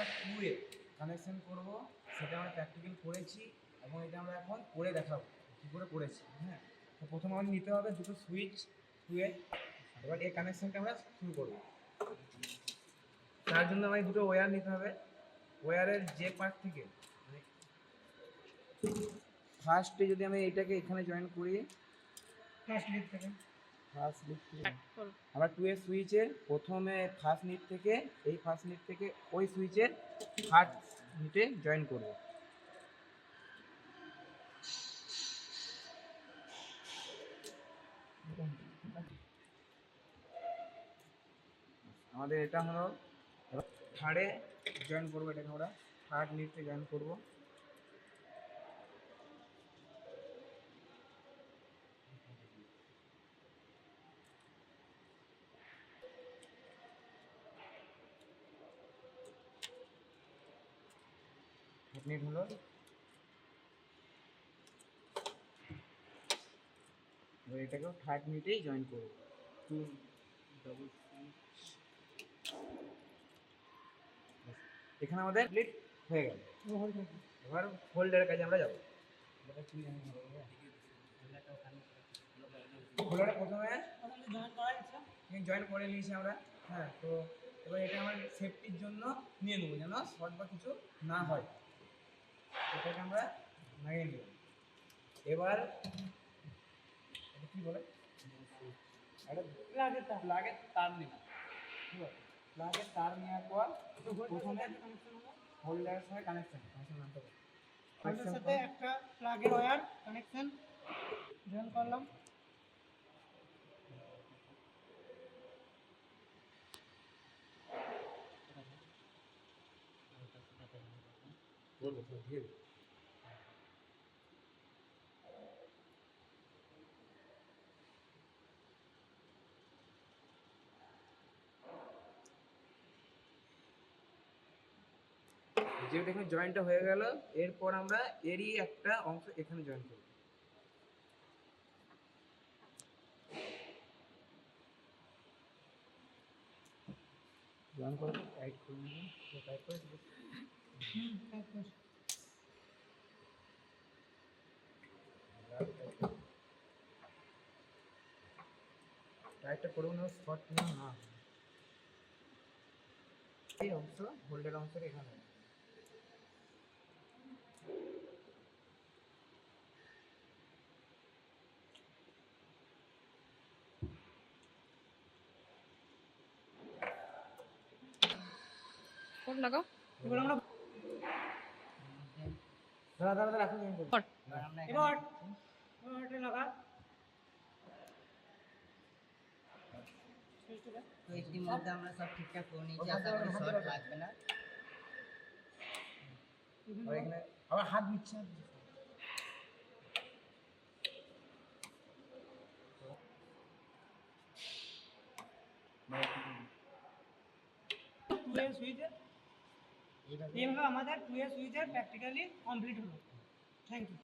আমরা 2 এ কানেকশন করব, সেটা আমরা প্র্যাকটিক্যাল করেছি এবং এটা আমরা এখন করে দেখাবো কী করে করেছি। হ্যাঁ, তো প্রথমে আমাদের নিতে হবে দুটো সুইচ 2 এ। এবার এই কানেকশনটা আমরা শুরু করব। তার জন্য আমাদের দুটো ওয়্যার নিতে হবে। ওয়্যারের যে পার্ট থেকে মানে ফার্স্টে যদি আমি এইটাকে এখানে জয়েন করি, ফার্স্ট লিড থেকে আমরা 2 এর সুইচের প্রথমে ফার্স্ট নিট থেকে এই ফার্স্ট নিট থেকে ওই সুইচের থার্ড নিটে জয়েন করব। আমাদের এটা হলো থার্ডে জয়েন করবো, এটাকে আমরা থার্ড নিটে জয়েন করব। নিট হলো, এটাকেও থার্ড নিটেই জয়েন করবো। 2 ডাবল এখানে আমাদের কমপ্লিট হয়ে গেল। এবার হোল্ডারের কাজে আমরা যাবো। হোল্ডারে প্রথমে জয়েন করে নিয়েছি আমরা। হ্যাঁ, তো এবার এটা আমার সেফটির জন্য নিয়ে নেবো যেন শর্ট বা কিছু না হয়, এটাকে আমরা লাগিয়ে নেব। এবার এটা কী বলে, একটা প্লাগের তার নেব। প্লাগের তার নেওয়ার পর প্রথমে হোল্ডারের সঙ্গে কানেকশন আনতে হবে। হোল্ডারের সাথে একটা প্লাগের ওয়্যার কানেকশন জয়েন করলাম। যেহেতু এখানে জয়েন্টটা হয়ে গেল, এরপর আমরা এরই একটা অংশ এখানে জয়েন করব। জয়েন করে টাইট করে নেবেন, টাইট করে টাইটটা করুন, শর্ট না না এই অংশ হোল্ডার অংশের এখানে কোড লাগাও। এবার আমরা দাদা রাখুন। এবার এটা লাগা। তো ইতিমধ্যে আমরা সব ঠিকঠাক করে নিয়েছি, আশা করি শর্ট লাগবে না। আর এখানে আবার হাত দিচ্ছে। এইভাবে আমাদের 2 এর সুইচের প্র্যাকটিক্যালি কমপ্লিট হলো। Thank you.